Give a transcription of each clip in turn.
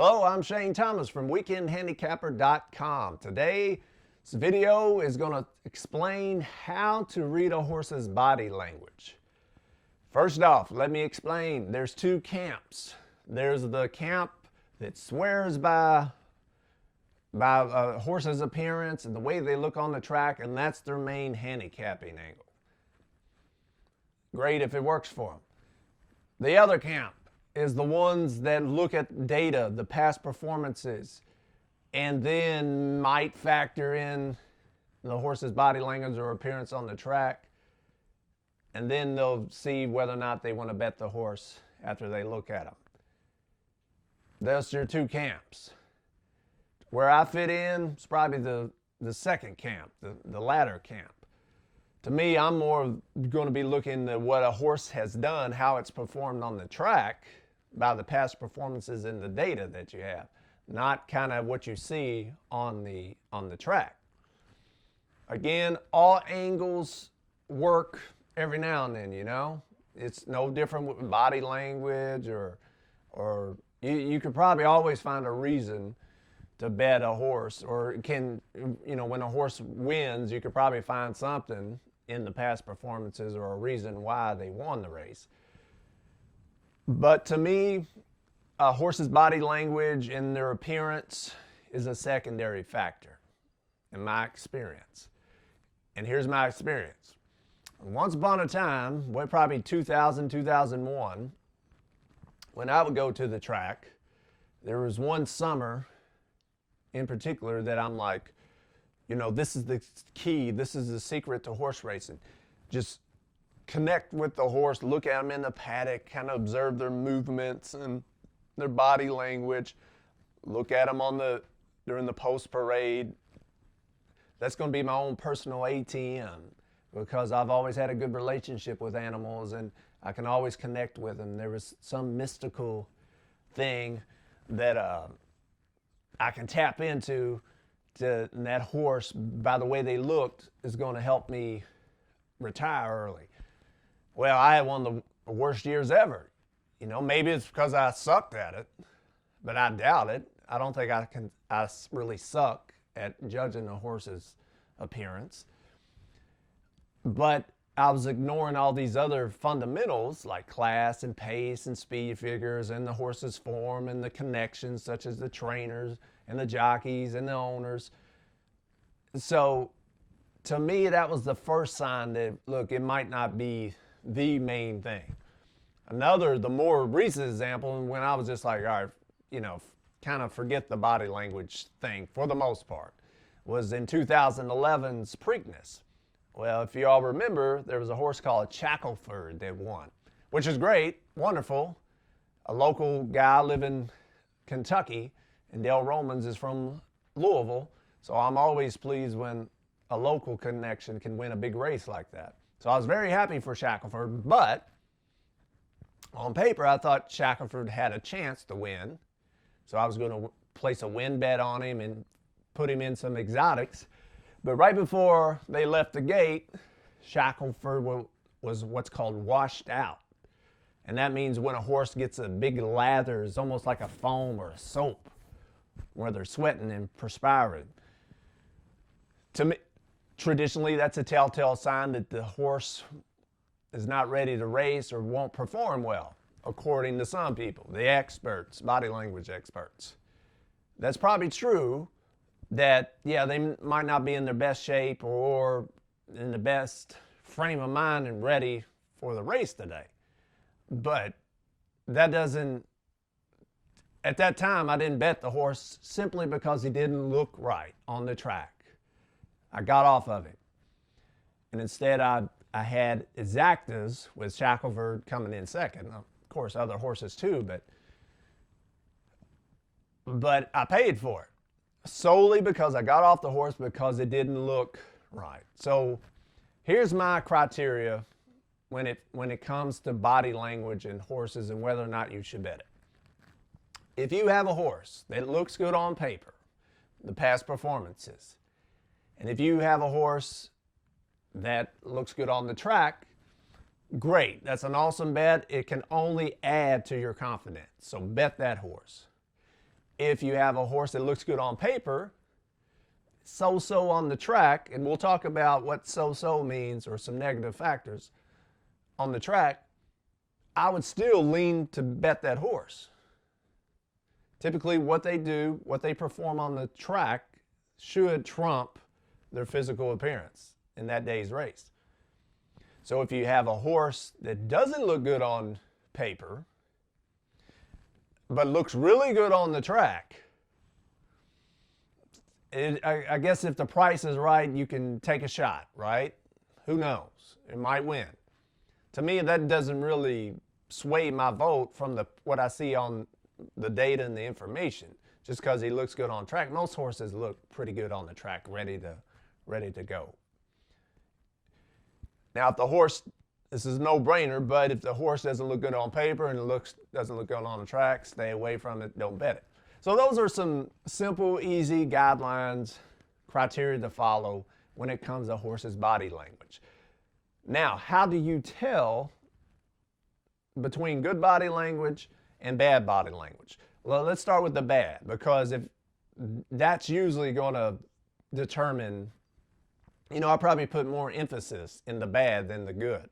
Hello, I'm Shane Thomas from weekendhandicapper.com. Today's video is going to explain how to read a horse's body language. First off, let me explain. There's two camps. There's the camp that swears by a horse's appearance and the way they look on the track, and that's their main handicapping angle. Great if it works for them. The other camp is the ones that look at data, the past performances, and then might factor in the horse's body language or appearance on the track, and then they'll see whether or not they want to bet the horse after they look at him. Those are your two camps. Where I fit in is probably the second camp, the latter camp. To me, I'm more going to be looking at what a horse has done, how it's performed on the track, by the past performances and the data that you have, not kind of what you see on the track. Again, all angles work every now and then, you know. It's no different with body language or you could probably always find a reason to bet a horse, or can, you know, when a horse wins, you could probably find something in the past performances or a reason why they won the race. But to me, a horse's body language and their appearance is a secondary factor in my experience. And here's my experience. Once upon a time, well, probably 2000, 2001, when I would go to the track, there was one summer in particular that I'm like, you know, this is the key, this is the secret to horse racing. Just connect with the horse, look at them in the paddock, kind of observe their movements and their body language, look at them during the post parade. That's going to be my own personal ATM, because I've always had a good relationship with animals and I can always connect with them. There was some mystical thing that I can tap into, and that horse, by the way they looked, is going to help me retire early. Well, I had one of the worst years ever. You know, maybe it's because I sucked at it, but I doubt it. I don't think I really suck at judging a horse's appearance. But I was ignoring all these other fundamentals like class and pace and speed figures and the horse's form and the connections, such as the trainers and the jockeys and the owners. So to me, that was the first sign that, look, it might not be the main thing. The more recent example, when I was just like, all right, you know, kind of forget the body language thing for the most part, was in 2011's Preakness. Well, if you all remember, there was a horse called Shackleford that won, which is great, wonderful. A local guy living in Kentucky, and Dale Romans is from Louisville, so I'm always pleased when a local connection can win a big race like that. So I was very happy for Shackleford, but on paper, I thought Shackleford had a chance to win. So I was going to place a win bet on him and put him in some exotics. But right before they left the gate, Shackleford was what's called washed out. And that means when a horse gets a big lather, it's almost like a foam or a soap, where they're sweating and perspiring. To me, traditionally, that's a telltale sign that the horse is not ready to race or won't perform well, according to some people, the experts, body language experts. That's probably true that, yeah, they might not be in their best shape or in the best frame of mind and ready for the race today. But that doesn't, at that time, I didn't bet the horse simply because he didn't look right on the track. I got off of it. And instead, I had exactas with Shackleford coming in second. Of course, other horses too, but I paid for it solely because I got off the horse because it didn't look right. So here's my criteria when it comes to body language and horses and whether or not you should bet it. If you have a horse that looks good on paper, the past performances, and if you have a horse that looks good on the track, great. That's an awesome bet. It can only add to your confidence. So bet that horse. If you have a horse that looks good on paper, so-so on the track, and we'll talk about what so-so means or some negative factors on the track, I would still lean to bet that horse. Typically what they do, what they perform on the track should trump their physical appearance in that day's race. So if you have a horse that doesn't look good on paper, but looks really good on the track, I guess if the price is right, you can take a shot, right? Who knows? It might win. To me, that doesn't really sway my vote from what I see on the data and the information. Just because he looks good on track, most horses look pretty good on the track, ready to go. Now, if the horse, this is a no-brainer, but if the horse doesn't look good on paper and doesn't look good on the track, stay away from it, don't bet it. So those are some simple, easy guidelines, criteria to follow when it comes to horses' body language. Now, how do you tell between good body language and bad body language? Well, let's start with the bad, because if that's usually going to determine, I probably put more emphasis in the bad than the good.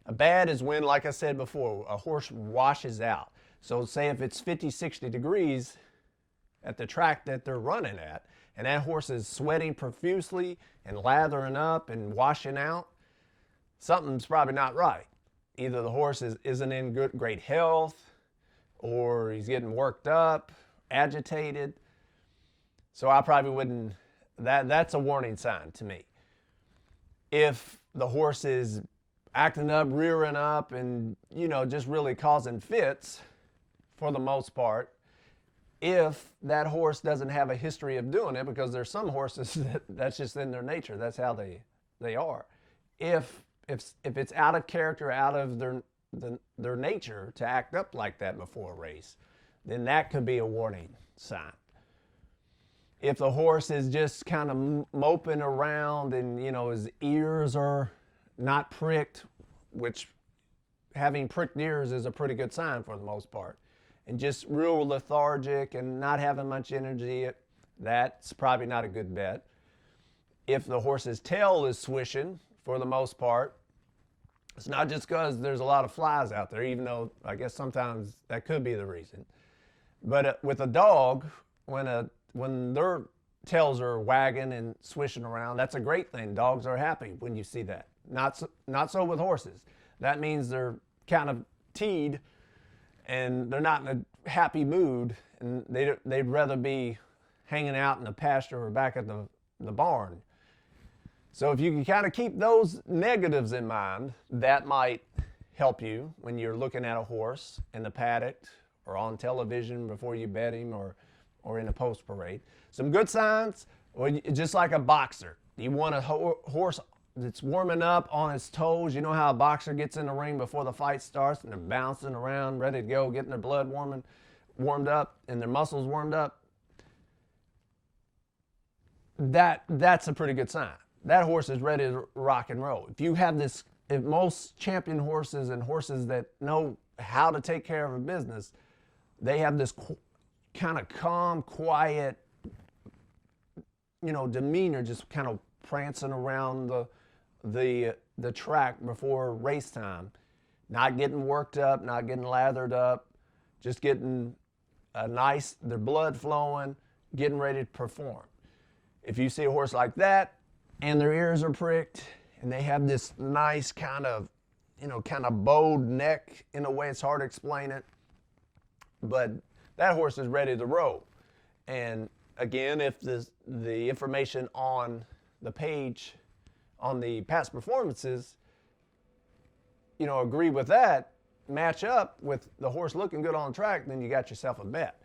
A bad is when, like I said before, a horse washes out. So say if it's 50, 60 degrees at the track that they're running at, and that horse is sweating profusely and lathering up and washing out, something's probably not right. Either the horse isn't in great health, or he's getting worked up, agitated. So I probably wouldn't, that's a warning sign to me. If the horse is acting up, rearing up, and, just really causing fits for the most part, if that horse doesn't have a history of doing it, because there's some horses that's just in their nature, that's how they are. If it's out of character, out of their nature to act up like that before a race, then that could be a warning sign. If the horse is just kind of moping around and, his ears are not pricked, which having pricked ears is a pretty good sign for the most part, and just real lethargic and not having much energy, that's probably not a good bet. If the horse's tail is swishing, for the most part, it's not just because there's a lot of flies out there, even though I guess sometimes that could be the reason. But with a dog, when their tails are wagging and swishing around, that's a great thing. Dogs are happy when you see that. Not so with horses. That means they're kind of teed and they're not in a happy mood, and they'd rather be hanging out in the pasture or back at the barn. So if you can kind of keep those negatives in mind, that might help you when you're looking at a horse in the paddock or on television before you bet him or in a post parade. Some good signs, just like a boxer. You want a horse that's warming up on his toes. You know how a boxer gets in the ring before the fight starts and they're bouncing around, ready to go, getting their blood warmed up and their muscles warmed up? That's a pretty good sign. That horse is ready to rock and roll. If most champion horses and horses that know how to take care of a business, they have this kind of calm, quiet, demeanor, just kind of prancing around the track before race time, not getting worked up, not getting lathered up, just getting their blood flowing, getting ready to perform. If you see a horse like that and their ears are pricked and they have this nice kind of bowed neck, in a way it's hard to explain it, but that horse is ready to roll. And again, if the information on the page on the past performances, agree with that, match up with the horse looking good on track, then you got yourself a bet.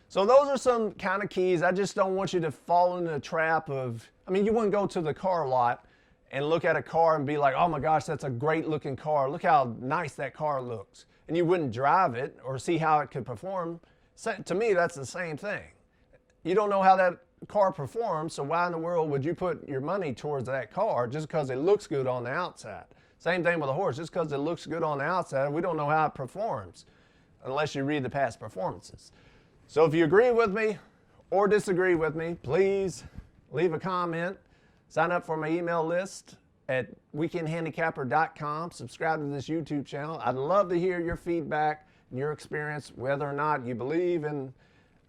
So those are some kind of keys. I just don't want you to fall into the trap of, you wouldn't go to the car lot and look at a car and be like, oh my gosh, that's a great looking car. Look how nice that car looks. And you wouldn't drive it or see how it could perform. To me, that's the same thing. You don't know how that car performs, so why in the world would you put your money towards that car just because it looks good on the outside? Same thing with a horse. Just because it looks good on the outside, we don't know how it performs unless you read the past performances. So if you agree with me or disagree with me, please leave a comment. Sign up for my email list at weekendhandicapper.com. Subscribe to this YouTube channel. I'd love to hear your feedback and your experience, whether or not you believe in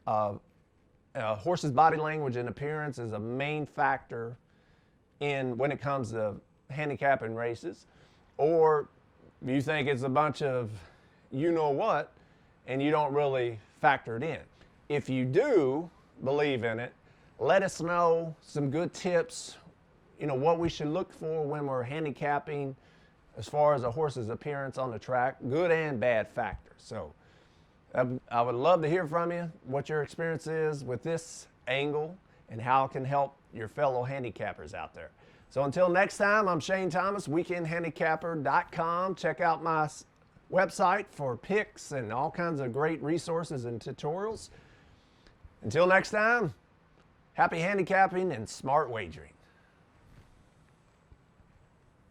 a horse's body language and appearance is a main factor in when it comes to handicapping races, or you think it's a bunch of you know what and you don't really factor it in. If you do believe in it, let us know some good tips, what we should look for when we're handicapping as far as a horse's appearance on the track, good and bad factors. So I would love to hear from you, what your experience is with this angle and how it can help your fellow handicappers out there. So until next time, I'm Shane Thomas, weekendhandicapper.com. Check out my website for picks and all kinds of great resources and tutorials. Until next time, happy handicapping and smart wagering.